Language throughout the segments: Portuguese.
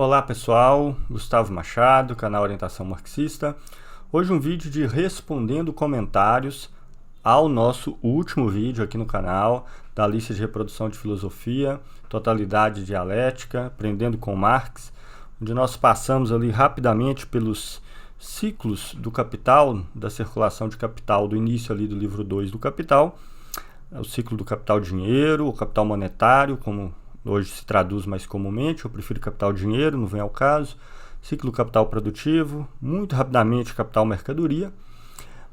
Olá pessoal, Gustavo Machado, canal Orientação Marxista. Hoje um vídeo de respondendo comentários ao nosso último vídeo aqui no canal, da lista de reprodução de filosofia, totalidade dialética, aprendendo com Marx, onde nós passamos ali rapidamente pelos ciclos do capital, da circulação de capital, do início ali do livro 2 do Capital, o ciclo do capital dinheiro, o capital monetário, como hoje se traduz mais comumente, eu prefiro capital dinheiro, não vem ao caso, ciclo do capital produtivo, muito rapidamente capital mercadoria,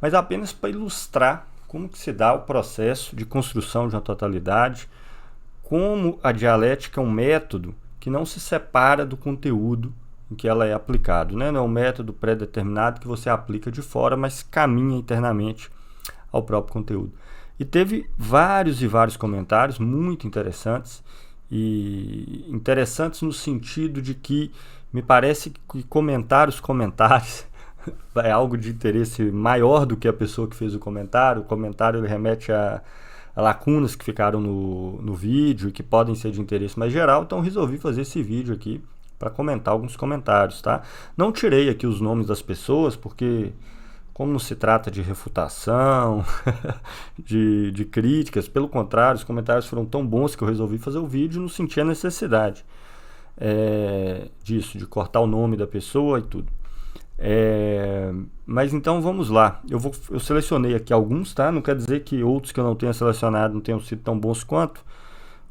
mas apenas para ilustrar como que se dá o processo de construção de uma totalidade, como a dialética é um método que não se separa do conteúdo em que ela é aplicado, né? Não é um método pré-determinado que você aplica de fora, mas caminha internamente ao próprio conteúdo. E teve vários e vários comentários muito interessantes, e interessantes no sentido de que me parece que comentar os comentários é algo de interesse maior do que a pessoa que fez o comentário. O comentário ele remete a lacunas que ficaram no vídeo e que podem ser de interesse mais geral, então resolvi fazer esse vídeo aqui para comentar alguns comentários, tá? Não tirei aqui os nomes das pessoas, porque como não se trata de refutação, de críticas, pelo contrário, os comentários foram tão bons que eu resolvi fazer o vídeo e não senti a necessidade disso, de cortar o nome da pessoa e tudo. Mas então vamos lá, eu selecionei aqui alguns, tá? Não quer dizer que outros que eu não tenha selecionado não tenham sido tão bons quanto.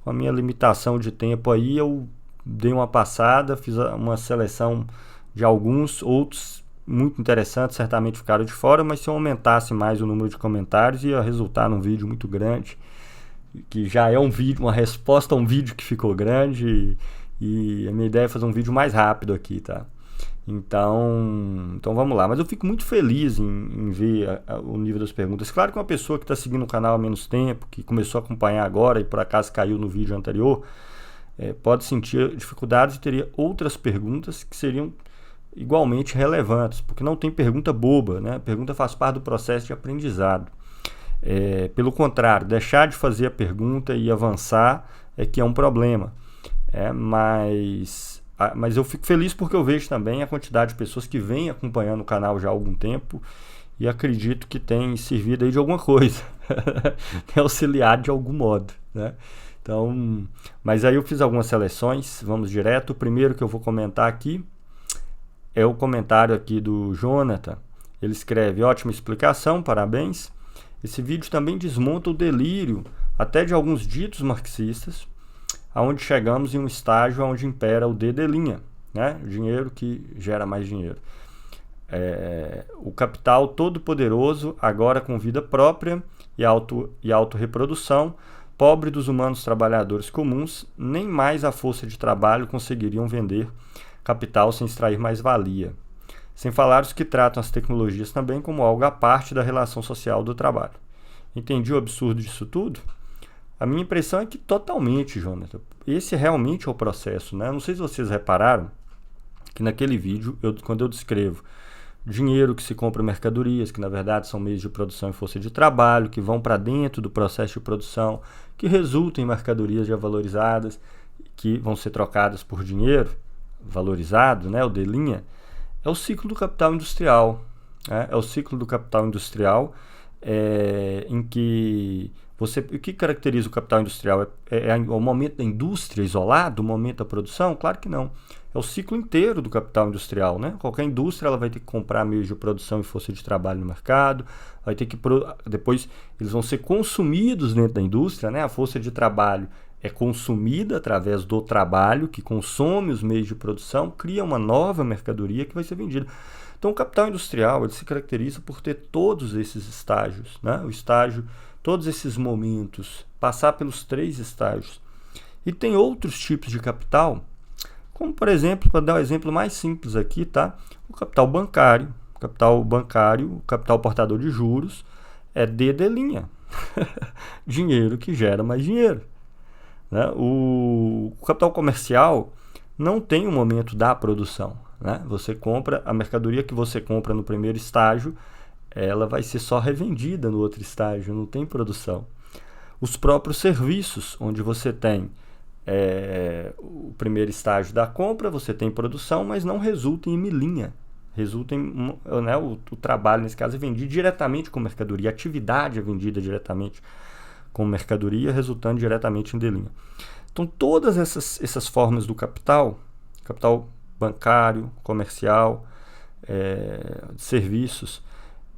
Com a minha limitação de tempo aí, eu dei uma passada, fiz uma seleção de alguns, outros muito interessantes, certamente ficaram de fora, mas se eu aumentasse mais o número de comentários, ia resultar num vídeo muito grande, que já é um vídeo, uma resposta a um vídeo que ficou grande, e a minha ideia é fazer um vídeo mais rápido aqui, tá? Então vamos lá, mas eu fico muito feliz em ver o nível das perguntas. Claro que uma pessoa que está seguindo o canal há menos tempo, que começou a acompanhar agora e por acaso caiu no vídeo anterior, pode sentir dificuldades e teria outras perguntas que seriam igualmente relevantes, porque não tem pergunta boba, né? A pergunta faz parte do processo de aprendizado. Pelo contrário, deixar de fazer a pergunta e avançar é que é um problema. Mas eu fico feliz porque eu vejo também a quantidade de pessoas que vêm acompanhando o canal já há algum tempo e acredito que tem servido aí de alguma coisa, tem auxiliado de algum modo, né? Então, mas aí eu fiz algumas seleções, vamos direto. O primeiro que eu vou comentar aqui é o comentário aqui do Jonathan. Ele escreve: ótima explicação, parabéns. Esse vídeo também desmonta o delírio até de alguns ditos marxistas, aonde chegamos em um estágio onde impera o D de linha, né? O dinheiro que gera mais dinheiro. O capital todo poderoso, agora com vida própria e autorreprodução, pobre dos humanos trabalhadores comuns, nem mais a força de trabalho conseguiriam vender capital sem extrair mais valia. Sem falar os que tratam as tecnologias também como algo à parte da relação social do trabalho. Entendi o absurdo disso tudo? A minha impressão é que totalmente, Jonathan. Esse realmente é o processo, né? Não sei se vocês repararam que naquele vídeo, quando eu descrevo dinheiro que se compra mercadorias, que na verdade são meios de produção e força de trabalho, que vão para dentro do processo de produção, que resultam em mercadorias já valorizadas, que vão ser trocadas por dinheiro valorizado, né? O D linha, é o ciclo do capital industrial, né? É o ciclo do capital industrial em que o que caracteriza o capital industrial? É o momento da indústria isolado, o momento da produção? Claro que não. É o ciclo inteiro do capital industrial, né? Qualquer indústria ela vai ter que comprar meios de produção e força de trabalho no mercado, vai ter que depois eles vão ser consumidos dentro da indústria, né? A força de trabalho é consumida através do trabalho, que consome os meios de produção, cria uma nova mercadoria que vai ser vendida. Então o capital industrial ele se caracteriza por ter todos esses estágios, né? O estágio, todos esses momentos, passar pelos 3 estágios. E tem outros tipos de capital, como por exemplo, para dar um exemplo mais simples aqui, tá? O capital bancário, o capital portador de juros, é D de linha. Dinheiro que gera mais dinheiro, né? O capital comercial não tem o momento da produção, né? Você compra a mercadoria que você compra no primeiro estágio, ela vai ser só revendida no outro estágio, não tem produção. Os próprios serviços, onde você tem o primeiro estágio da compra, você tem produção, mas não resulta em milhinha. Resulta em, né, o trabalho, nesse caso, é vendido diretamente com mercadoria, a atividade é vendida diretamente com mercadoria, resultando diretamente em delinha. Então, todas essas formas do capital bancário, comercial, serviços,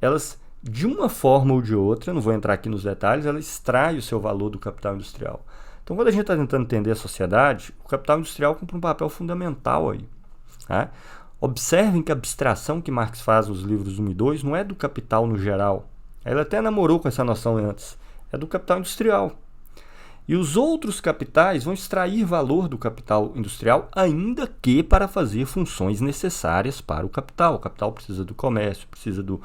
elas, de uma forma ou de outra, não vou entrar aqui nos detalhes, ela extrai o seu valor do capital industrial. Então, quando a gente está tentando entender a sociedade, o capital industrial cumpre um papel fundamental aí. Tá? Observem que a abstração que Marx faz nos livros 1 e 2 não é do capital no geral. Ele até namorou com essa noção antes. É do capital industrial. E os outros capitais vão extrair valor do capital industrial, ainda que para fazer funções necessárias para o capital. O capital precisa do comércio, precisa do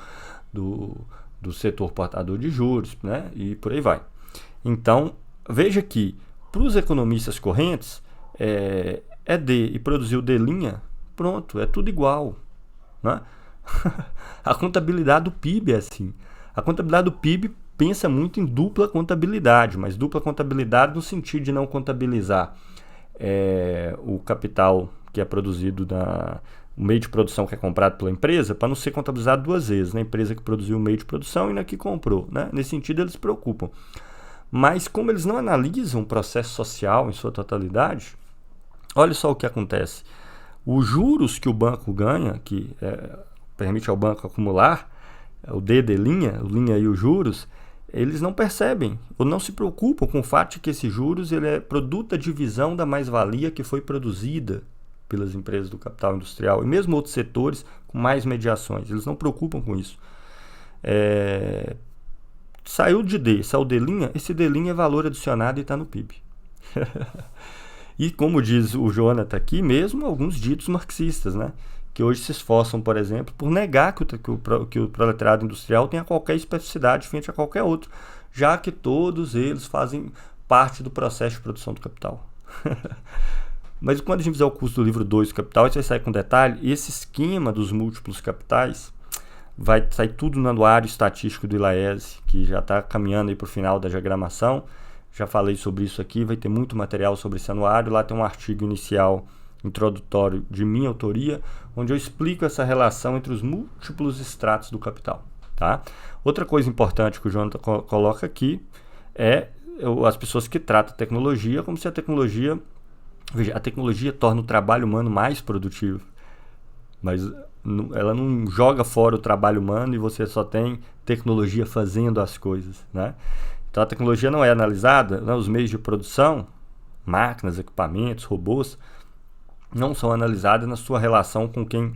setor portador de juros, né? E por aí vai. Então, veja que, para os economistas correntes, D e produzir o D', pronto, é tudo igual. Né? A contabilidade do PIB é assim. A contabilidade do PIB pensa muito em dupla contabilidade, mas dupla contabilidade no sentido de não contabilizar o capital que é produzido, o meio de produção que é comprado pela empresa, para não ser contabilizado duas vezes, na empresa que produziu o meio de produção e na que comprou. Né? Nesse sentido, eles se preocupam. Mas como eles não analisam o processo social em sua totalidade, olha só o que acontece. Os juros que o banco ganha, que permite ao banco acumular, o D de linha, o linha e os juros, eles não percebem ou não se preocupam com o fato de que esses juros ele é produto da divisão da mais-valia que foi produzida pelas empresas do capital industrial e mesmo outros setores com mais mediações. Eles não preocupam com isso. Saiu de D, saiu D', esse D' é valor adicionado e está no PIB. E como diz o Jonathan aqui, mesmo alguns ditos marxistas, né? Que hoje se esforçam, por exemplo, por negar que o proletariado industrial tenha qualquer especificidade frente a qualquer outro, já que todos eles fazem parte do processo de produção do capital. Mas quando a gente fizer o curso do livro 2 do Capital, a gente vai sair com detalhe, esse esquema dos múltiplos capitais vai sair tudo no anuário estatístico do ILAESE, que já está caminhando para o final da diagramação. Já falei sobre isso aqui, vai ter muito material sobre esse anuário. Lá tem um artigo inicial, introdutório, de minha autoria, onde eu explico essa relação entre os múltiplos estratos do capital. Tá? Outra coisa importante que o Jonathan coloca aqui é as pessoas que tratam a tecnologia como se a tecnologia torna o trabalho humano mais produtivo. Mas ela não joga fora o trabalho humano e você só tem tecnologia fazendo as coisas, né? Então a tecnologia não é analisada, né? Os meios de produção, máquinas, equipamentos, robôs, não são analisados na sua relação com quem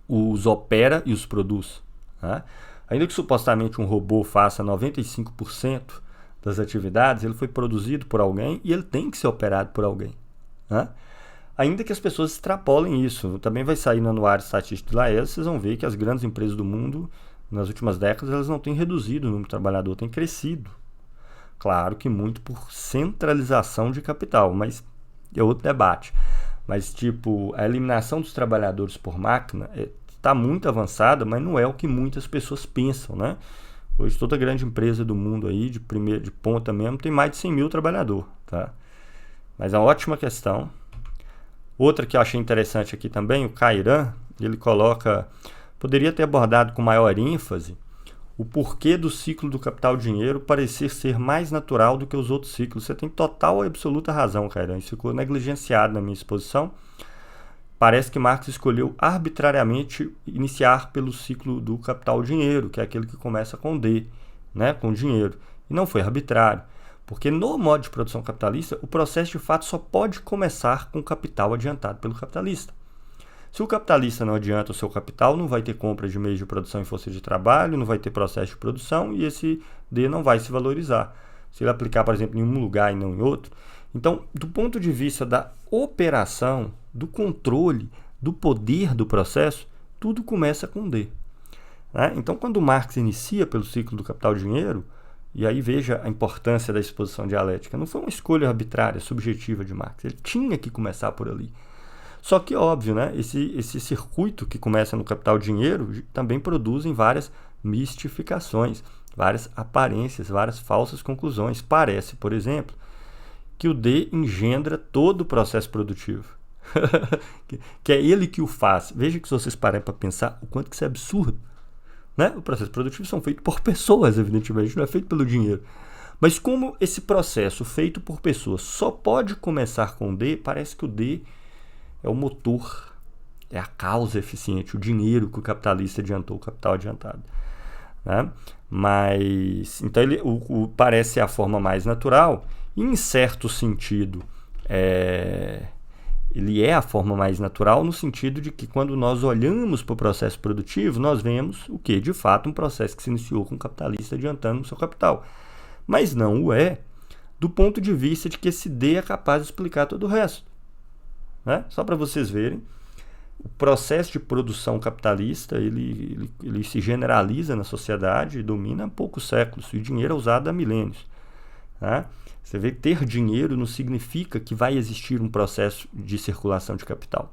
os opera e os produz. Né? Ainda que supostamente um robô faça 95% das atividades, ele foi produzido por alguém e ele tem que ser operado por alguém. Né? Ainda que as pessoas extrapolem isso, também vai sair no anuário estatístico de Laes, vocês vão ver que as grandes empresas do mundo, nas últimas décadas, elas não têm reduzido o número de trabalhador, têm crescido. Claro que muito por centralização de capital, mas é outro debate. Mas, a eliminação dos trabalhadores por máquina está muito avançada, mas não é o que muitas pessoas pensam, né? Hoje, toda grande empresa do mundo aí, de ponta mesmo, tem mais de 100 mil trabalhadores, tá? Mas é uma ótima questão. Outra que eu achei interessante aqui também, o Cairan, ele coloca, poderia ter abordado com maior ênfase o porquê do ciclo do capital-dinheiro parecer ser mais natural do que os outros ciclos. Você tem total e absoluta razão, Cairan. Isso ficou negligenciado na minha exposição. Parece que Marx escolheu arbitrariamente iniciar pelo ciclo do capital-dinheiro, que é aquele que começa com D, né, com dinheiro. E não foi arbitrário, porque no modo de produção capitalista, o processo de fato só pode começar com capital adiantado pelo capitalista. Se o capitalista não adianta o seu capital, não vai ter compra de meios de produção e força de trabalho, não vai ter processo de produção e esse D não vai se valorizar. Se ele aplicar, por exemplo, em um lugar e não em outro. Então, do ponto de vista da operação, do controle, do poder do processo, tudo começa com D. Né? Então, quando Marx inicia pelo ciclo do capital-dinheiro, e aí veja a importância da exposição dialética, não foi uma escolha arbitrária, subjetiva de Marx, ele tinha que começar por ali. Só que, óbvio, né, esse circuito que começa no capital-dinheiro também produzem várias mistificações, várias aparências, várias falsas conclusões. Parece, por exemplo, que o D engendra todo o processo produtivo. que é ele que o faz. Veja que se vocês pararem para pensar o quanto que isso é absurdo. Né? O processo produtivo são feitos por pessoas, evidentemente, não é feito pelo dinheiro. Mas como esse processo feito por pessoas só pode começar com o D, parece que o D é o motor, é a causa eficiente, o dinheiro que o capitalista adiantou, o capital adiantado. Né? Mas, então, parece a forma mais natural, e em certo sentido, ele é a forma mais natural no sentido de que quando nós olhamos para o processo produtivo, nós vemos o que? De fato, um processo que se iniciou com o capitalista adiantando o seu capital. Mas não o é do ponto de vista de que esse D é capaz de explicar todo o resto. Né? Só para vocês verem, o processo de produção capitalista ele se generaliza na sociedade e domina há poucos séculos, e o dinheiro é usado há milênios. Né? Você vê que ter dinheiro não significa que vai existir um processo de circulação de capital.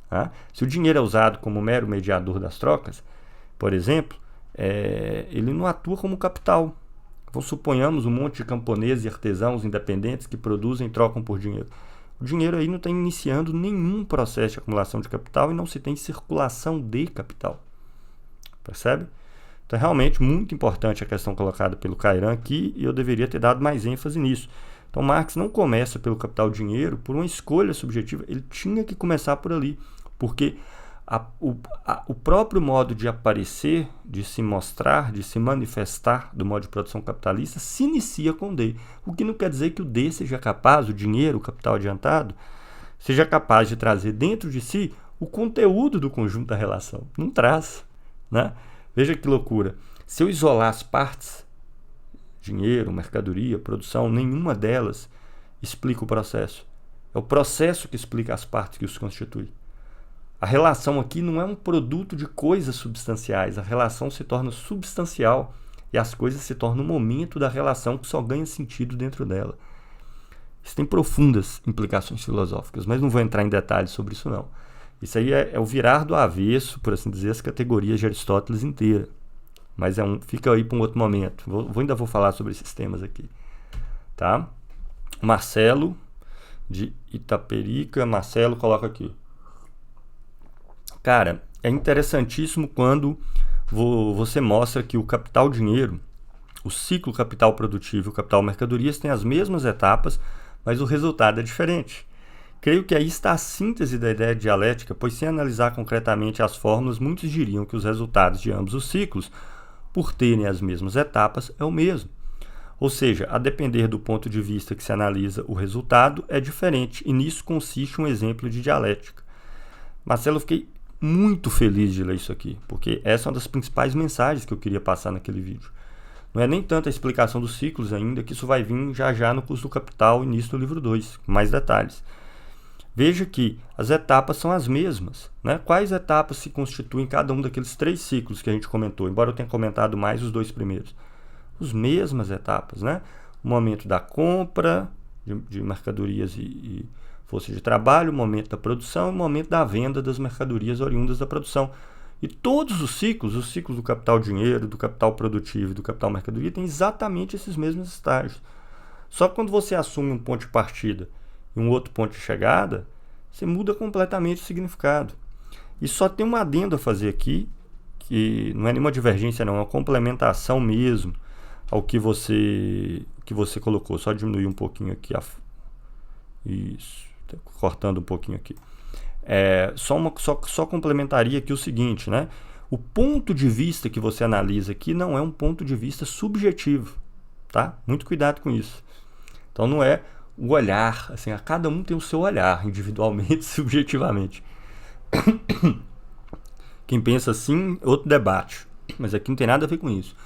Tá? Se o dinheiro é usado como mero mediador das trocas, por exemplo, ele não atua como capital. Então, suponhamos um monte de camponeses e artesãos independentes que produzem e trocam por dinheiro. O dinheiro aí não está iniciando nenhum processo de acumulação de capital e não se tem circulação de capital. Percebe? Então, é realmente muito importante a questão colocada pelo Cairan aqui, e eu deveria ter dado mais ênfase nisso. Então, Marx não começa pelo capital-dinheiro por uma escolha subjetiva, ele tinha que começar por ali, porque o próprio modo de aparecer, de se mostrar, de se manifestar do modo de produção capitalista se inicia com o D, o que não quer dizer que o D seja capaz, o dinheiro, o capital adiantado, seja capaz de trazer dentro de si o conteúdo do conjunto da relação. Não traz, né? Veja que loucura. Se eu isolar as partes, dinheiro, mercadoria, produção, nenhuma delas explica o processo. É o processo que explica as partes que os constituem. A relação aqui não é um produto de coisas substanciais. A relação se torna substancial e as coisas se tornam um momento da relação que só ganha sentido dentro dela. Isso tem profundas implicações filosóficas, mas não vou entrar em detalhes sobre isso não. Isso aí é o virar do avesso, por assim dizer, as categorias de Aristóteles inteira. Mas fica aí para um outro momento. Ainda vou falar sobre esses temas aqui. Tá? Marcelo, de Itaperica. Marcelo, coloca aqui. Cara, é interessantíssimo quando você mostra que o capital-dinheiro, o ciclo capital produtivo e o capital mercadorias têm as mesmas etapas, mas o resultado é diferente. Creio que aí está a síntese da ideia de dialética, pois sem analisar concretamente as fórmulas, muitos diriam que os resultados de ambos os ciclos, por terem as mesmas etapas, é o mesmo. Ou seja, a depender do ponto de vista que se analisa o resultado, é diferente, e nisso consiste um exemplo de dialética. Marcelo, eu fiquei muito feliz de ler isso aqui, porque essa é uma das principais mensagens que eu queria passar naquele vídeo. Não é nem tanto a explicação dos ciclos ainda, que isso vai vir já no curso do Capital, início do livro 2, com mais detalhes. Veja que as etapas são as mesmas. Né? Quais etapas se constituem cada um daqueles 3 ciclos que a gente comentou, embora eu tenha comentado mais os 2 primeiros? As mesmas etapas. Né? O momento da compra de mercadorias e força de trabalho, o momento da produção e o momento da venda das mercadorias oriundas da produção. E todos os ciclos do capital-dinheiro, do capital produtivo e do capital-mercadoria, têm exatamente esses mesmos estágios. Só que quando você assume um ponto de partida e um outro ponto de chegada, você muda completamente o significado. E só tem um adendo a fazer aqui, que não é nenhuma divergência não, é uma complementação mesmo ao que você colocou. Só diminuir um pouquinho aqui. Isso, cortando um pouquinho aqui. Só complementaria aqui o seguinte, né? O ponto de vista que você analisa aqui não é um ponto de vista subjetivo, tá? Muito cuidado com isso. Então não é o olhar, assim, cada um tem o seu olhar, individualmente, subjetivamente. Quem pensa assim, outro debate, mas aqui não tem nada a ver com isso.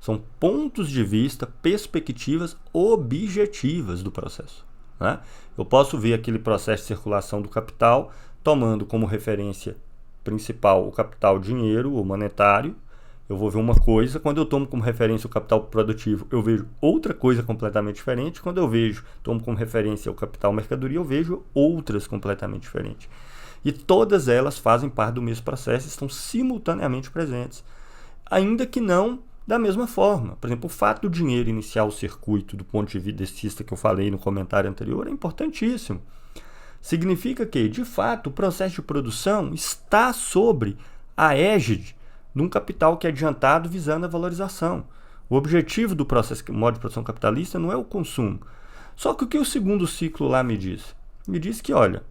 São pontos de vista, perspectivas objetivas do processo. Né? Eu posso ver aquele processo de circulação do capital tomando como referência principal o capital dinheiro ou monetário. Eu vou ver uma coisa, quando eu tomo como referência o capital produtivo, eu vejo outra coisa completamente diferente. Quando eu tomo como referência o capital mercadoria, eu vejo outras completamente diferentes. E todas elas fazem parte do mesmo processo, estão simultaneamente presentes. Ainda que não Da mesma forma, por exemplo, o fato do dinheiro iniciar o circuito do ponto de vista que eu falei no comentário anterior é importantíssimo. Significa que, de fato, o processo de produção está sobre a égide de um capital que é adiantado visando a valorização. O objetivo do processo modo de produção capitalista não é o consumo. Só que o que o segundo ciclo lá me diz? Me diz que, olha,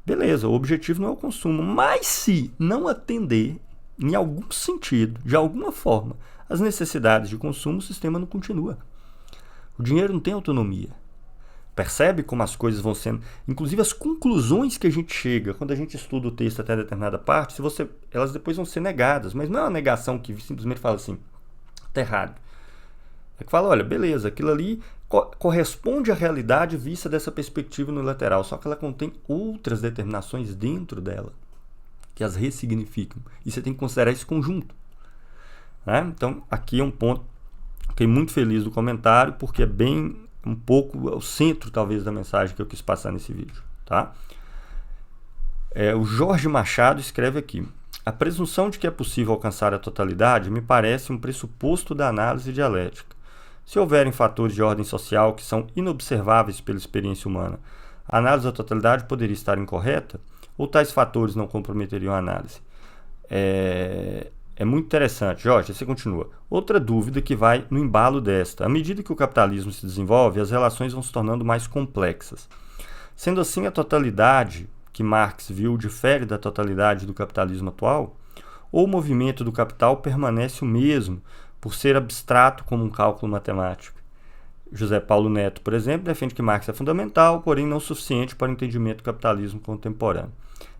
beleza, o objetivo não é o consumo, mas se não atender, em algum sentido, de alguma forma, as necessidades de consumo, o sistema não continua. O dinheiro não tem autonomia. Percebe como as coisas vão sendo... Inclusive as conclusões que a gente chega, quando a gente estuda o texto até determinada parte, elas depois vão ser negadas, mas não é uma negação que simplesmente fala assim, está errado. É que fala, olha, beleza, aquilo ali corresponde à realidade vista dessa perspectiva unilateral, só que ela contém outras determinações dentro dela, que as ressignificam. E você tem que considerar esse conjunto. Né? Então, aqui é um ponto. Fiquei muito feliz do comentário, porque é bem um pouco o centro, talvez, da mensagem que eu quis passar nesse vídeo. Tá? O Jorge Machado escreve aqui: a presunção de que é possível alcançar a totalidade me parece um pressuposto da análise dialética. Se houverem fatores de ordem social que são inobserváveis pela experiência humana, a análise da totalidade poderia estar incorreta? Ou tais fatores não comprometeriam a análise? É muito interessante. Jorge, você continua. Outra dúvida que vai no embalo desta. À medida que o capitalismo se desenvolve, as relações vão se tornando mais complexas. Sendo assim, a totalidade que Marx viu difere da totalidade do capitalismo atual? Ou o movimento do capital permanece o mesmo, por ser abstrato como um cálculo matemático? José Paulo Neto, por exemplo, defende que Marx é fundamental, porém não suficiente para o entendimento do capitalismo contemporâneo.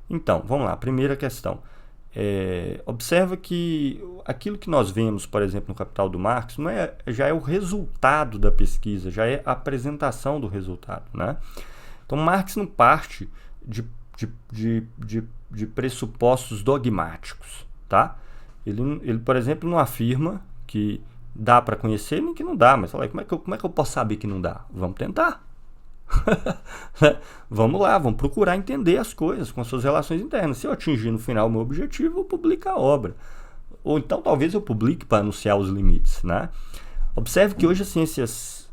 Então, vamos lá. Primeira questão. Observa que aquilo que nós vemos, por exemplo, no Capital do Marx, já é o resultado da pesquisa, já é a apresentação do resultado. Né? Então, Marx não parte de pressupostos dogmáticos. Tá? Ele, por exemplo, não afirma que dá para conhecer nem que não dá, mas como é que eu posso saber que não dá? Vamos tentar. Vamos lá, vamos procurar entender as coisas com as suas relações internas. Se eu atingir no final o meu objetivo, eu publico a obra. Ou então talvez eu publique para anunciar os limites. Né? Observe que hoje as ciências,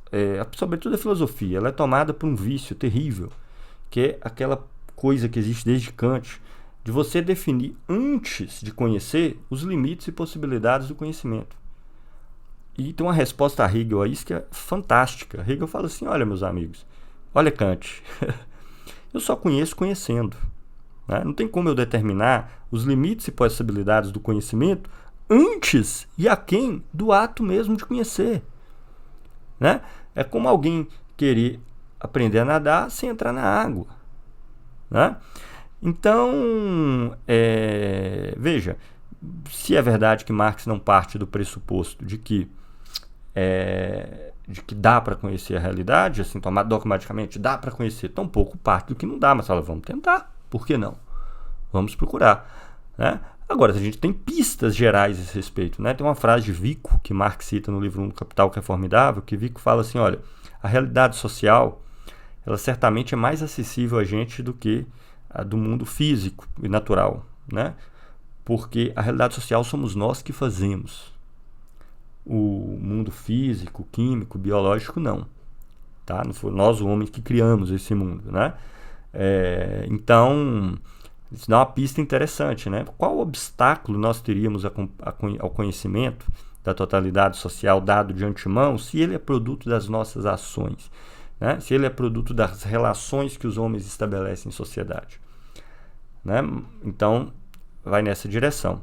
sobretudo a filosofia, ela é tomada por um vício terrível, que é aquela coisa que existe desde Kant, de você definir antes de conhecer os limites e possibilidades do conhecimento. E tem uma resposta a Hegel a isso que é fantástica. Hegel fala assim: olha, meus amigos, olha Kant, eu só conheço conhecendo. Né? Não tem como eu determinar os limites e possibilidades do conhecimento antes e aquém do ato mesmo de conhecer. Né? É como alguém querer aprender a nadar sem entrar na água. Né? Então, veja, se é verdade que Marx não parte do pressuposto de que dá para conhecer a realidade, assim, tomar dogmaticamente, dá para conhecer, tampouco parte do que não dá, mas fala, vamos tentar, por que não? Vamos procurar. Né? Agora, a gente tem pistas gerais a esse respeito. Né? Tem uma frase de Vico, que Marx cita no livro 1 do Capital, que é formidável, que Vico fala assim, olha, a realidade social, ela certamente é mais acessível a gente do que a do mundo físico e natural, né? Porque a realidade social somos nós que fazemos. O mundo físico, químico, biológico, não. Tá? Não foi nós, o homem, que criamos esse mundo. Né? Então, isso dá uma pista interessante. Né? Qual obstáculo nós teríamos ao conhecimento da totalidade social dado de antemão se ele é produto das nossas ações? Né? Se ele é produto das relações que os homens estabelecem em sociedade? Né? Então, vai nessa direção.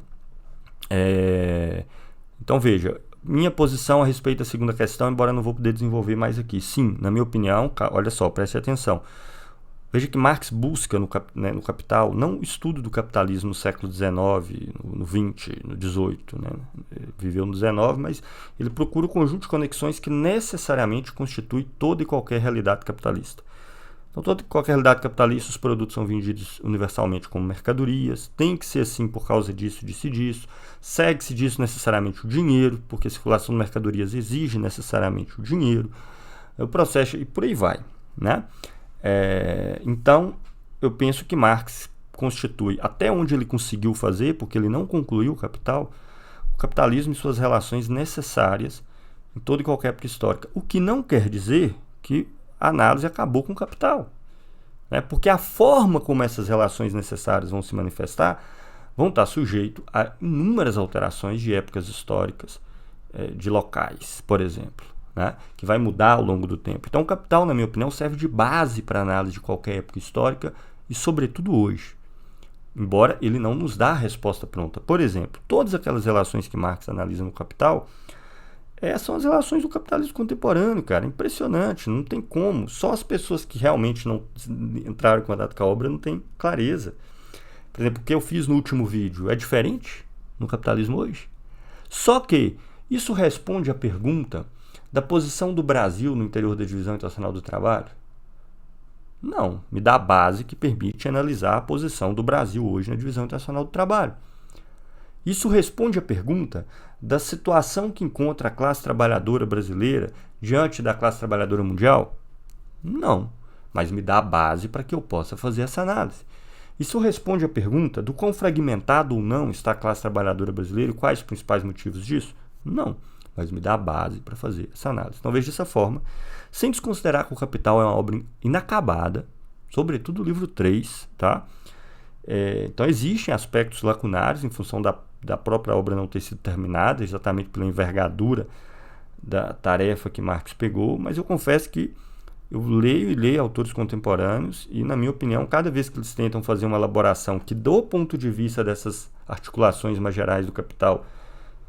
Então, veja, minha posição a respeito da segunda questão, embora eu não vou poder desenvolver mais aqui. Sim, na minha opinião, olha só, preste atenção. Veja que Marx busca no Capital, não o estudo do capitalismo no século XIX, no XX, no XVIII. Né? Viveu no XIX, mas ele procura o conjunto de conexões que necessariamente constitui toda e qualquer realidade capitalista. Então, toda e qualquer realidade capitalista, os produtos são vendidos universalmente como mercadorias, tem que ser assim por causa disso, disso. Segue-se disso necessariamente o dinheiro, porque a circulação de mercadorias exige necessariamente o dinheiro. O processo, e por aí vai. Né? Então, eu penso que Marx constitui, até onde ele conseguiu fazer, porque ele não concluiu o Capital capitalismo e suas relações necessárias em toda e qualquer época histórica. O que não quer dizer que a análise acabou com o capital, né? Porque a forma como essas relações necessárias vão se manifestar vão estar sujeitos a inúmeras alterações de épocas históricas, de locais, por exemplo, né? Que vai mudar ao longo do tempo. Então o capital, na minha opinião, serve de base para a análise de qualquer época histórica e sobretudo hoje, embora ele não nos dá a resposta pronta. Por exemplo, todas aquelas relações que Marx analisa no Capital são as relações do capitalismo contemporâneo, cara. Impressionante, não tem como. Só as pessoas que realmente não entraram em contato com a obra não têm clareza. Por exemplo, o que eu fiz no último vídeo é diferente no capitalismo hoje? Só que isso responde à pergunta da posição do Brasil no interior da divisão internacional do trabalho? Não, me dá a base que permite analisar a posição do Brasil hoje na divisão internacional do trabalho. Isso responde à pergunta da situação que encontra a classe trabalhadora brasileira diante da classe trabalhadora mundial? Não, mas me dá a base para que eu possa fazer essa análise. Isso responde à pergunta do quão fragmentado ou não está a classe trabalhadora brasileira e quais os principais motivos disso? Não, mas me dá a base para fazer essa análise. Então veja dessa forma, sem desconsiderar que o Capital é uma obra inacabada, sobretudo o livro 3, tá? Então existem aspectos lacunares em função da própria obra não ter sido terminada, exatamente pela envergadura da tarefa que Marx pegou, mas eu confesso que eu leio autores contemporâneos e, na minha opinião, cada vez que eles tentam fazer uma elaboração que, do ponto de vista dessas articulações mais gerais do Capital,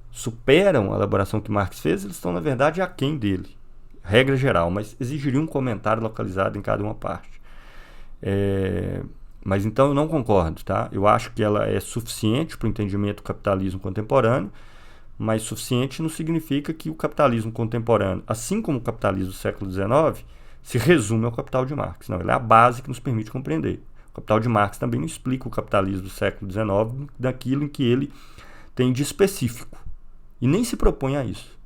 superam a elaboração que Marx fez, eles estão, na verdade, aquém dele. Regra geral, mas exigiria um comentário localizado em cada uma parte. Mas então eu não concordo, tá? Eu acho que ela é suficiente para o entendimento do capitalismo contemporâneo, mas suficiente não significa que o capitalismo contemporâneo, assim como o capitalismo do século XIX, se resume ao Capital de Marx. Não, ele é a base que nos permite compreender. O Capital de Marx também não explica o capitalismo do século XIX daquilo em que ele tem de específico. E nem se propõe a isso.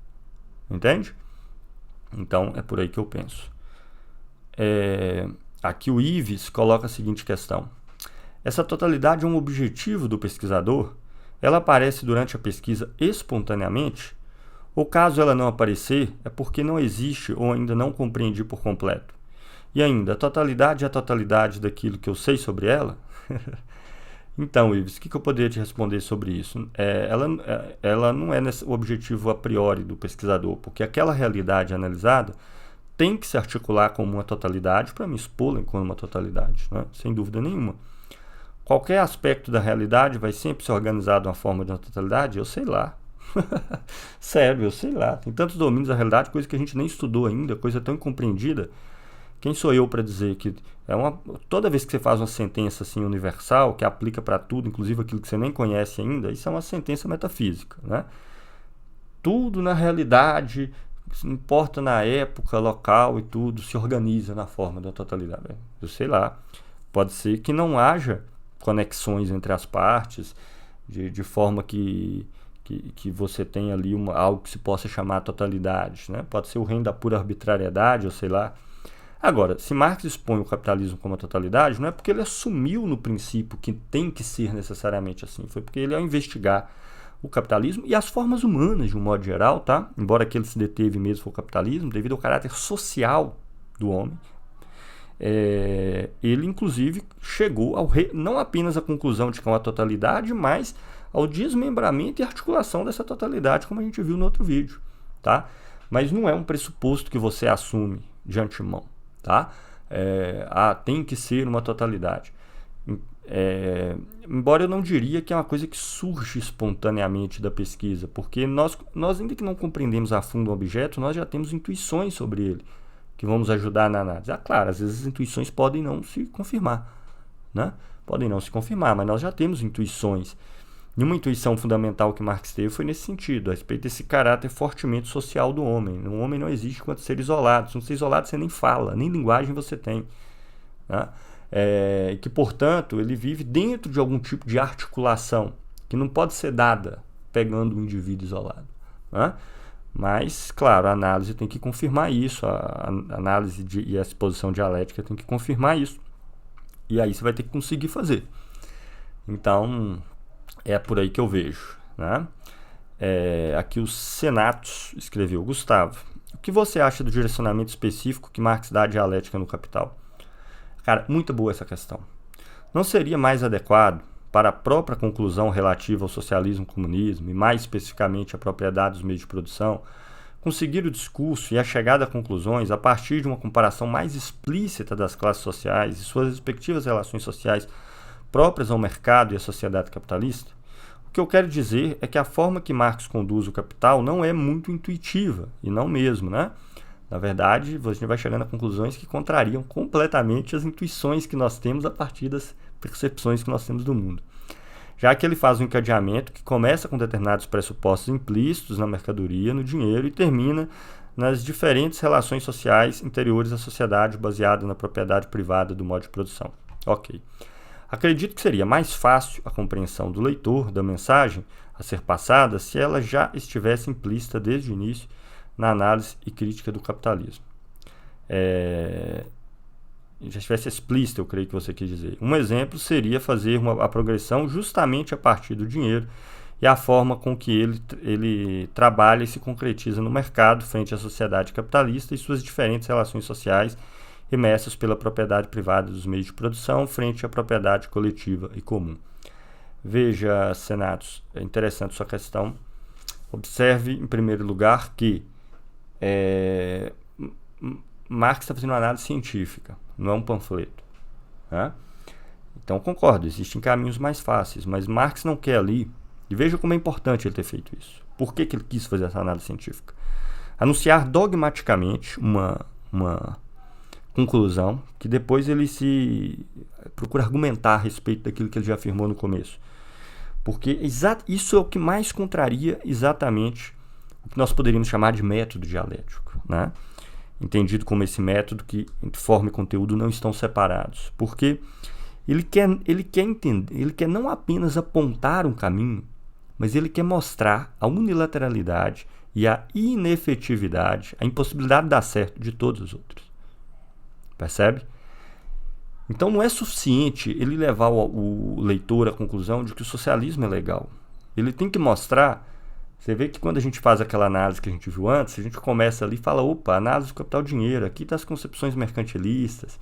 Entende? Então, é por aí que eu penso. Aqui o Ives coloca a seguinte questão. Essa totalidade é um objetivo do pesquisador? Ela aparece durante a pesquisa espontaneamente? Ou caso ela não aparecer, é porque não existe ou ainda não compreendi por completo? E ainda, a totalidade é a totalidade daquilo que eu sei sobre ela? Então, Ives, o que eu poderia te responder sobre isso? Ela não é o objetivo a priori do pesquisador, porque aquela realidade analisada tem que se articular como uma totalidade para me expô-la como uma totalidade, né? Sem dúvida nenhuma. Qualquer aspecto da realidade vai sempre ser organizado de uma forma de uma totalidade? Eu sei lá. Sério, eu sei lá. Tem tantos domínios da realidade, coisa que a gente nem estudou ainda, coisa tão incompreendida. Quem sou eu para dizer que toda vez que você faz uma sentença assim universal, que aplica para tudo, inclusive aquilo que você nem conhece ainda, isso é uma sentença metafísica, né? Tudo na realidade, não importa na época, local e tudo, se organiza na forma da totalidade. Eu sei lá. Pode ser que não haja conexões entre as partes, de forma que você tenha ali algo que se possa chamar totalidade, né? Pode ser o reino da pura arbitrariedade, ou sei lá. Agora, se Marx expõe o capitalismo como a totalidade, não é porque ele assumiu no princípio que tem que ser necessariamente assim. Foi porque ele, ao investigar o capitalismo e as formas humanas, de um modo geral, tá? Embora aquele se deteve mesmo foi o capitalismo, devido ao caráter social do homem, ele, inclusive, chegou não apenas à conclusão de que é uma totalidade, mas ao desmembramento e articulação dessa totalidade, como a gente viu no outro vídeo, tá? Mas não é um pressuposto que você assume de antemão, tá? Tem que ser uma totalidade. Embora eu não diria que é uma coisa que surge espontaneamente da pesquisa, porque nós ainda que não compreendemos a fundo o objeto, nós já temos intuições sobre ele, que vão nos ajudar na análise. Claro, às vezes as intuições podem não se confirmar, né? Podem não se confirmar, mas nós já temos intuições. E uma intuição fundamental que Marx teve foi nesse sentido, a respeito desse caráter fortemente social do homem. O homem não existe enquanto ser isolado. Se não ser isolado, você nem fala, nem linguagem você tem, né? Que, portanto, ele vive dentro de algum tipo de articulação que não pode ser dada pegando um indivíduo isolado, né? Mas, claro, a análise tem que confirmar isso, a análise e a exposição dialética tem que confirmar isso. E aí você vai ter que conseguir fazer. Então, é por aí que eu vejo, né? Aqui o Senatos escreveu: Gustavo, o que você acha do direcionamento específico que Marx dá à dialética no Capital? Cara, muito boa essa questão. Não seria mais adequado, para a própria conclusão relativa ao socialismo-comunismo e mais especificamente à propriedade dos meios de produção, conseguir o discurso e a chegada a conclusões a partir de uma comparação mais explícita das classes sociais e suas respectivas relações sociais próprias ao mercado e à sociedade capitalista? O que eu quero dizer é que a forma que Marx conduz o Capital não é muito intuitiva, e não mesmo, né? Na verdade, você vai chegando a conclusões que contrariam completamente as intuições que nós temos a partir das percepções que nós temos do mundo. Já que ele faz um encadeamento que começa com determinados pressupostos implícitos na mercadoria, no dinheiro, e termina nas diferentes relações sociais interiores à sociedade baseada na propriedade privada do modo de produção. Ok. Acredito que seria mais fácil a compreensão do leitor da mensagem a ser passada se ela já estivesse implícita desde o início na análise e crítica do capitalismo. Já estivesse explícita, eu creio que você quis dizer. Um exemplo seria fazer a progressão justamente a partir do dinheiro e a forma com que ele trabalha e se concretiza no mercado frente à sociedade capitalista e suas diferentes relações sociais remessas pela propriedade privada dos meios de produção frente à propriedade coletiva e comum. Veja, Senatos, é interessante sua questão. Observe, em primeiro lugar, que Marx está fazendo uma análise científica, não é um panfleto. Né? Então, concordo, existem caminhos mais fáceis, mas Marx não quer ali, e veja como é importante ele ter feito isso. Por que ele quis fazer essa análise científica? Anunciar dogmaticamente uma conclusão que depois ele se procura argumentar a respeito daquilo que ele já afirmou no começo. Porque isso é o que mais contraria exatamente o que nós poderíamos chamar de método dialético, né? Entendido como esse método que forma e conteúdo não estão separados. Porque ele quer entender, ele quer não apenas apontar um caminho, mas ele quer mostrar a unilateralidade e a inefetividade, a impossibilidade de dar certo de todos os outros. Percebe? Então não é suficiente ele levar o leitor à conclusão de que o socialismo é legal. Ele tem que mostrar. Você vê que quando a gente faz aquela análise que a gente viu antes, a gente começa ali e fala, opa, análise do capital-dinheiro, aqui está as concepções mercantilistas.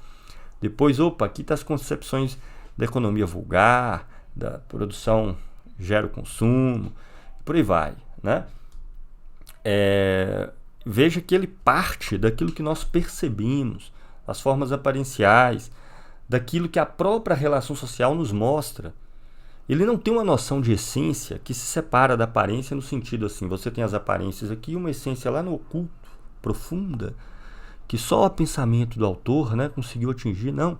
Depois, opa, aqui está as concepções da economia vulgar, da produção gera o consumo, por aí vai, né? Veja que ele parte daquilo que nós percebemos, as formas aparenciais, daquilo que a própria relação social nos mostra. Ele não tem uma noção de essência que se separa da aparência no sentido assim, você tem as aparências aqui e uma essência lá no oculto, profunda, que só o pensamento do autor, né, conseguiu atingir. Não.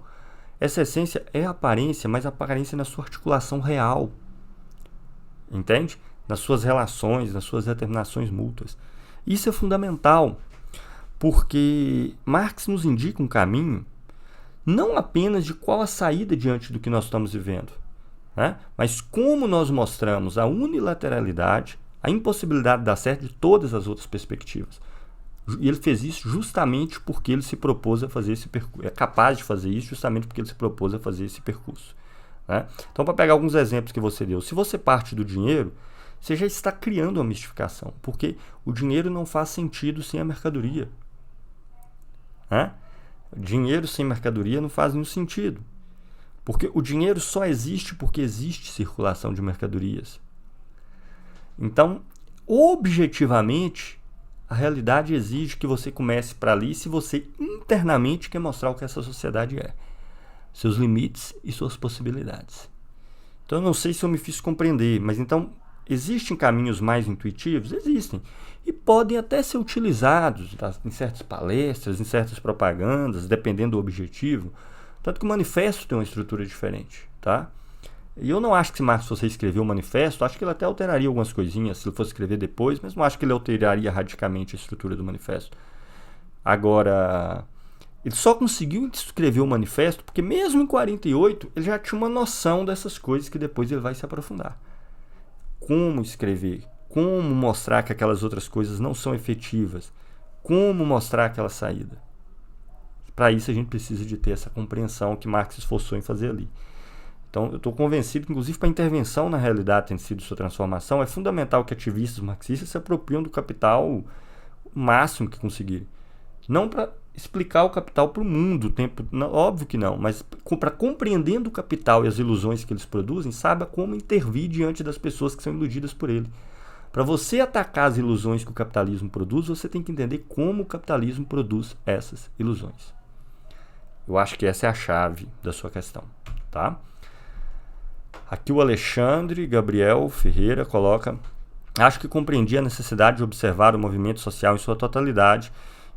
Essa essência é a aparência, mas a aparência na sua articulação real. Entende? Nas suas relações, nas suas determinações mútuas. Isso é fundamental, porque Marx nos indica um caminho não apenas de qual a saída diante do que nós estamos vivendo, né? Mas como nós mostramos a unilateralidade, a impossibilidade de dar certo de todas as outras perspectivas. E ele fez isso justamente porque ele se propôs a fazer esse percurso. É capaz de fazer isso justamente porque ele se propôs a fazer esse percurso. Né? Então, para pegar alguns exemplos que você deu, se você parte do dinheiro, você já está criando uma mistificação, porque o dinheiro não faz sentido sem a mercadoria. Né? Dinheiro sem mercadoria não faz nenhum sentido. Porque o dinheiro só existe porque existe circulação de mercadorias. Então, objetivamente, a realidade exige que você comece para ali se você internamente quer mostrar o que essa sociedade é. Seus limites e suas possibilidades. Então, eu não sei se eu me fiz compreender, mas então, existem caminhos mais intuitivos? Existem. E podem até ser utilizados em certas palestras, em certas propagandas, dependendo do objetivo. Tanto que o manifesto tem uma estrutura diferente, tá? E eu não acho que se Marx fosse escrever um manifesto, acho que ele até alteraria algumas coisinhas se ele fosse escrever depois, mas não acho que ele alteraria radicalmente a estrutura do manifesto. Agora, ele só conseguiu escrever o manifesto porque mesmo em 48 ele já tinha uma noção dessas coisas que depois ele vai se aprofundar. Como escrever, como mostrar que aquelas outras coisas não são efetivas, como mostrar aquela saída. Para isso a gente precisa de ter essa compreensão que Marx se esforçou em fazer ali. Então, eu estou convencido que, inclusive, para a intervenção na realidade tem sido sua transformação, é fundamental que ativistas marxistas se apropriem do capital o máximo que conseguirem. Não para explicar o capital para o mundo, óbvio que não, mas para compreendendo o capital e as ilusões que eles produzem, saiba como intervir diante das pessoas que são iludidas por ele. Para você atacar as ilusões que o capitalismo produz, você tem que entender como o capitalismo produz essas ilusões. Eu acho que essa é a chave da sua questão, tá? Aqui o Alexandre Gabriel Ferreira coloca: acho que compreendi a necessidade de observar o movimento social em sua totalidade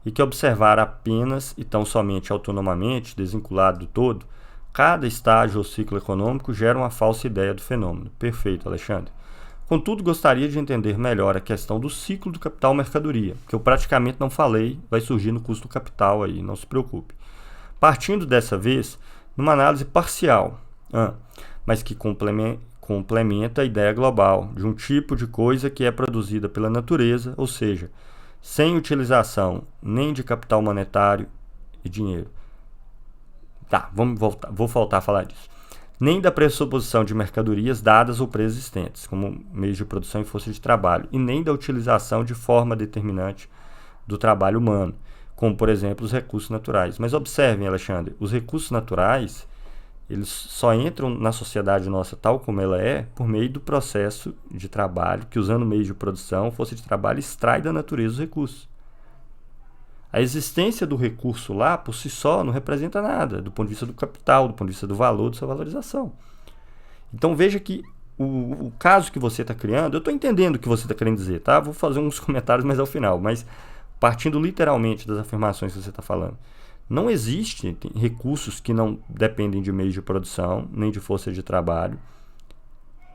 e que observar apenas e tão somente autonomamente, desvinculado do todo, cada estágio ou ciclo econômico gera uma falsa ideia do fenômeno. Perfeito, Alexandre. Contudo, gostaria de entender melhor a questão do ciclo do capital-mercadoria, que eu praticamente não falei, vai surgir no custo do capital aí, não se preocupe. Partindo dessa vez, numa análise parcial, mas que complementa a ideia global de um tipo de coisa que é produzida pela natureza, ou seja, sem utilização nem de capital monetário e dinheiro. Tá, vou voltar a falar disso. Nem da pressuposição de mercadorias dadas ou preexistentes, como meios de produção e força de trabalho, e nem da utilização de forma determinante do trabalho humano, como, por exemplo, os recursos naturais. Mas observem, Alexandre, os recursos naturais, eles só entram na sociedade nossa tal como ela é por meio do processo de trabalho, que usando meios de produção, força de trabalho, extrai da natureza os recursos. A existência do recurso lá, por si só, não representa nada, do ponto de vista do capital, do ponto de vista do valor, de sua valorização. Então veja que o caso que você está criando, eu estou entendendo o que você está querendo dizer, tá? Vou fazer uns comentários mais ao final, mas partindo literalmente das afirmações que você está falando. Não existem recursos que não dependem de meios de produção, nem de força de trabalho.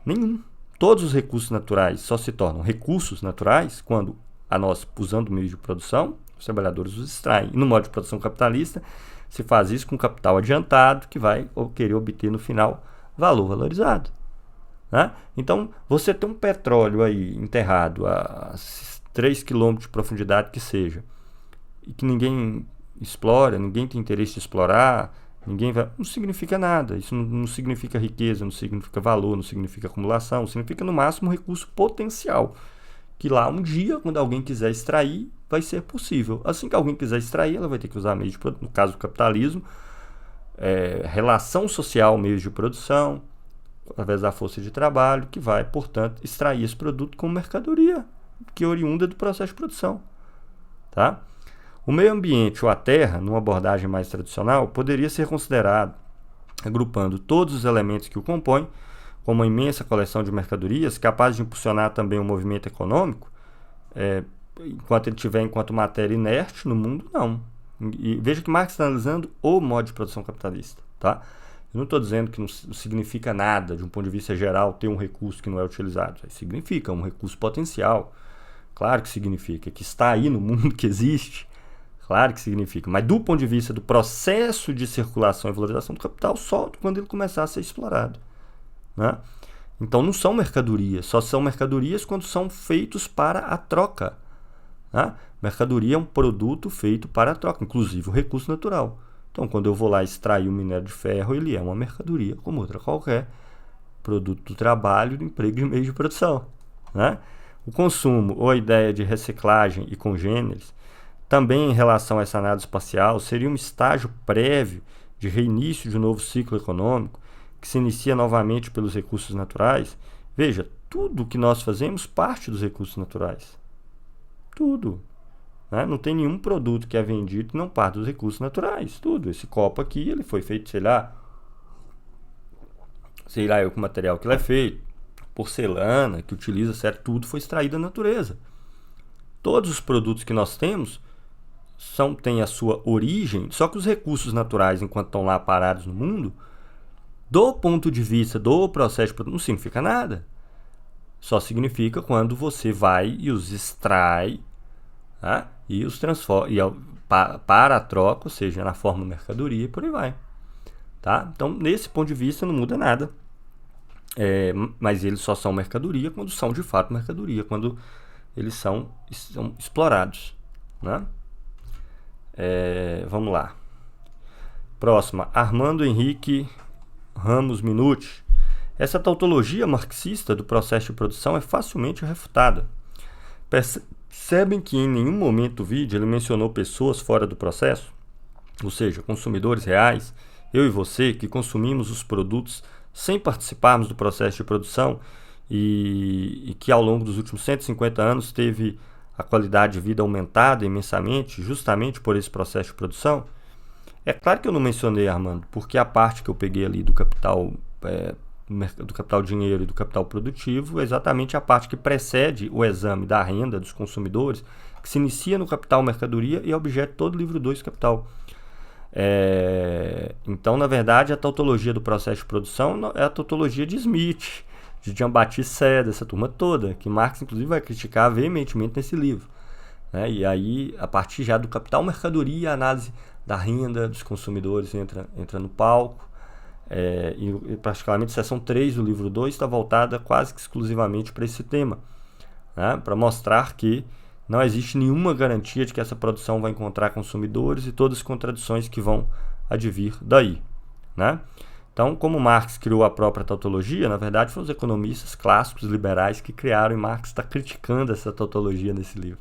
Nenhum. Todos os recursos naturais só se tornam recursos naturais quando nós, usando meios de produção, os trabalhadores os extraem. E no modo de produção capitalista, se faz isso com capital adiantado, que vai querer obter no final valor valorizado. Né? Então, você tem um petróleo aí enterrado a 3 km de profundidade que seja, e que ninguém explora, ninguém tem interesse em explorar, não significa nada. Isso não significa riqueza, não significa valor, não significa acumulação, significa no máximo recurso potencial, que lá um dia, quando alguém quiser extrair, vai ser possível. Assim que alguém quiser extrair, ela vai ter que usar meios de produção, no caso do capitalismo, relação social, meios de produção, através da força de trabalho, que vai, portanto, extrair esse produto como mercadoria, que é oriunda do processo de produção. Tá? O meio ambiente ou a terra, numa abordagem mais tradicional, poderia ser considerado, agrupando todos os elementos que o compõem, como uma imensa coleção de mercadorias, capaz de impulsionar também um movimento econômico, enquanto ele tiver enquanto matéria inerte no mundo, não. E veja que Marx está analisando o modo de produção capitalista. Tá? Eu não estou dizendo que não significa nada, de um ponto de vista geral, ter um recurso que não é utilizado. Significa um recurso potencial. Claro que significa, que está aí no mundo, que existe. Claro que significa, mas do ponto de vista do processo de circulação e valorização do capital, só quando ele começar a ser explorado. Né? Então não são mercadorias, só são mercadorias quando são feitos para a troca. Né? Mercadoria é um produto feito para a troca, inclusive o recurso natural. Então quando eu vou lá extrair o minério de ferro, ele é uma mercadoria como outra qualquer, produto do trabalho, do emprego de meio de produção. Né? O consumo ou a ideia de reciclagem e congêneres, também em relação a essa análise espacial, seria um estágio prévio de reinício de um novo ciclo econômico que se inicia novamente pelos recursos naturais. Veja, tudo que nós fazemos parte dos recursos naturais. Tudo. Né? Não tem nenhum produto que é vendido que não parte dos recursos naturais. Tudo. Esse copo aqui, ele foi feito, sei lá eu com material que ele é feito. Porcelana, que utiliza certo, tudo foi extraído da natureza. Todos os produtos que nós temos têm a sua origem, só que os recursos naturais, enquanto estão lá parados no mundo, do ponto de vista do processo de produção, não significa nada. Só significa quando você vai e os extrai, tá? E os transforma para a troca, ou seja, na forma de mercadoria e por aí vai. Tá? Então, nesse ponto de vista, não muda nada. Mas eles só são mercadoria quando são de fato mercadoria, quando eles são explorados. Né? Vamos lá. Próxima, Armando Henrique Ramos Minuti. Essa tautologia marxista do processo de produção é facilmente refutada. Percebem que em nenhum momento do vídeo ele mencionou pessoas fora do processo? Ou seja, consumidores reais, eu e você, que consumimos os produtos sem participarmos do processo de produção e que ao longo dos últimos 150 anos teve a qualidade de vida aumentada imensamente, justamente por esse processo de produção. É claro que eu não mencionei, Armando, porque a parte que eu peguei ali do capital dinheiro e do capital produtivo é exatamente a parte que precede o exame da renda dos consumidores, que se inicia no capital mercadoria e é objeto todo o livro 2 capital. Então, na verdade, a tautologia do processo de produção é a tautologia de Smith, de Jean-Baptiste Say, dessa turma toda, que Marx, inclusive, vai criticar veementemente nesse livro. E aí, a partir já do capital mercadoria, a análise da renda dos consumidores entra no palco. E praticamente a seção 3 do livro 2 está voltada quase que exclusivamente para esse tema, para mostrar que não existe nenhuma garantia de que essa produção vai encontrar consumidores e todas as contradições que vão advir daí. Então, como Marx criou a própria tautologia, na verdade foram os economistas clássicos liberais que criaram, e Marx está criticando essa tautologia nesse livro,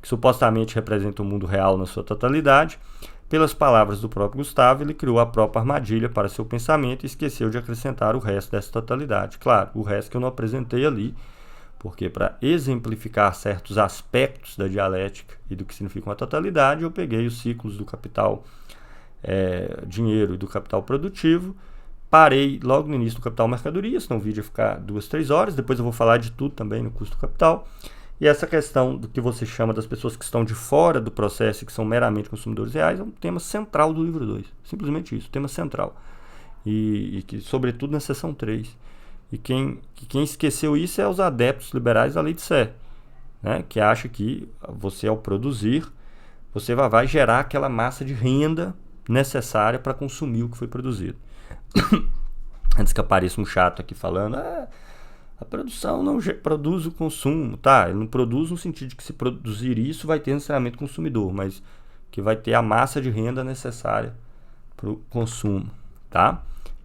que supostamente representa o mundo real na sua totalidade. Pelas palavras do próprio Gustavo, ele criou a própria armadilha para seu pensamento e esqueceu de acrescentar o resto dessa totalidade. Claro, o resto que eu não apresentei ali, porque para exemplificar certos aspectos da dialética e do que significa uma totalidade, eu peguei os ciclos do capital dinheiro e do capital produtivo, parei logo no início do capital mercadoria, senão o vídeo ia ficar 2-3 horas, depois eu vou falar de tudo também no custo capital. E essa questão do que você chama das pessoas que estão de fora do processo e que são meramente consumidores reais é um tema central do livro 2. Simplesmente isso, tema central. E que, sobretudo, na seção 3. E quem esqueceu isso é os adeptos liberais da lei de Say, que acha que você, ao produzir, você vai gerar aquela massa de renda necessária para consumir o que foi produzido. Antes que apareça um chato aqui falando... A produção não produz o consumo, ele não produz no sentido de que se produzir isso vai ter necessariamente consumidor, mas que vai ter a massa de renda necessária para o consumo,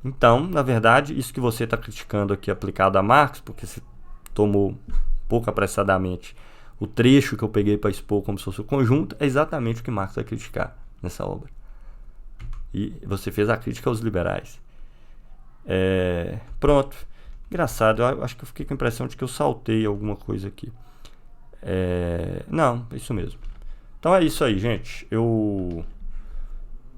Então, na verdade, isso que você está criticando aqui aplicado a Marx, porque você tomou um pouco apressadamente o trecho que eu peguei para expor como se fosse o conjunto, é exatamente o que Marx vai criticar nessa obra. E você fez a crítica aos liberais. Pronto. Engraçado, eu acho que eu fiquei com a impressão de que eu saltei alguma coisa aqui. Não, é isso mesmo. Então é isso aí, gente. Eu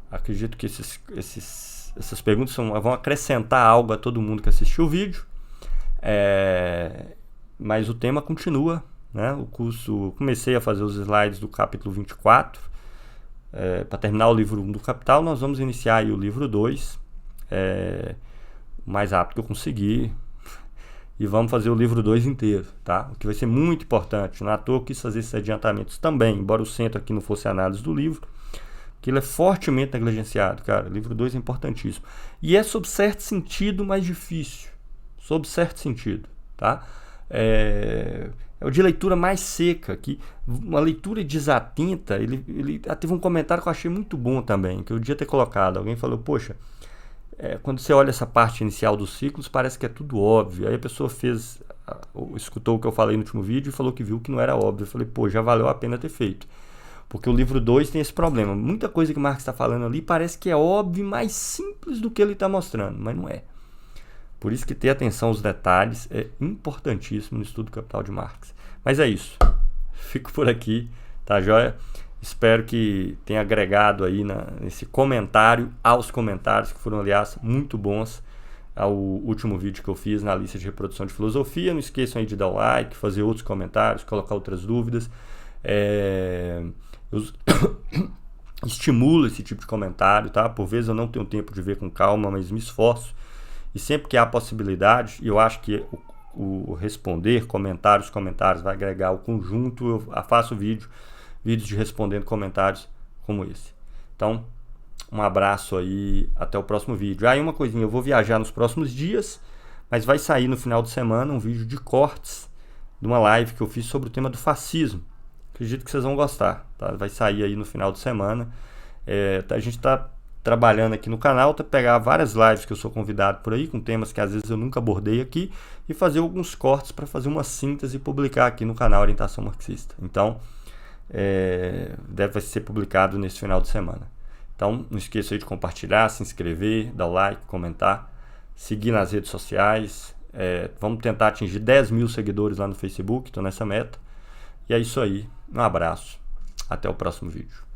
acredito que essas perguntas vão acrescentar algo a todo mundo que assistiu o vídeo. Mas o tema continua, O curso, comecei a fazer os slides do capítulo 24. Para terminar o livro 1 do Capital, nós vamos iniciar aí o livro 2. O mais rápido que eu conseguir. E vamos fazer o livro 2 inteiro, O que vai ser muito importante. Não é à toa eu quis fazer esses adiantamentos também, embora o centro aqui não fosse a análise do livro, que ele é fortemente negligenciado, cara. O livro 2 é importantíssimo. E é sob certo sentido mais difícil. Sob certo sentido, É o de leitura mais seca, que uma leitura desatenta, ele teve um comentário que eu achei muito bom também, que eu devia ter colocado. Alguém falou, poxa, quando você olha essa parte inicial dos ciclos, parece que é tudo óbvio. Aí a pessoa escutou o que eu falei no último vídeo e falou que viu que não era óbvio. Eu falei, já valeu a pena ter feito. Porque o livro 2 tem esse problema. Muita coisa que o Marx está falando ali parece que é óbvio, mais simples do que ele está mostrando, mas não é. Por isso que ter atenção aos detalhes é importantíssimo no estudo do Capital de Marx. Mas é isso. Fico por aqui, tá joia? Espero que tenha agregado aí nesse comentário aos comentários, que foram, aliás, muito bons, ao último vídeo que eu fiz na lista de reprodução de filosofia. Não esqueçam aí de dar o like, fazer outros comentários, colocar outras dúvidas. Eu estimulo esse tipo de comentário, Por vezes eu não tenho tempo de ver com calma, mas me esforço. E sempre que há possibilidade, e eu acho que o responder comentários vai agregar o conjunto, eu faço vídeos de respondendo comentários como esse. Então, um abraço aí, até o próximo vídeo. Aí uma coisinha, eu vou viajar nos próximos dias, mas vai sair no final de semana um vídeo de cortes de uma live que eu fiz sobre o tema do fascismo. Acredito que vocês vão gostar, Vai sair aí no final de semana. A gente está trabalhando aqui no canal, pegar várias lives que eu sou convidado por aí, com temas que às vezes eu nunca abordei aqui, e fazer alguns cortes para fazer uma síntese e publicar aqui no canal Orientação Marxista. Então, deve ser publicado nesse final de semana. Então, não esqueça aí de compartilhar, se inscrever, dar like, comentar, seguir nas redes sociais. Vamos tentar atingir 10 mil seguidores lá no Facebook, estou nessa meta. E é isso aí. Um abraço. Até o próximo vídeo.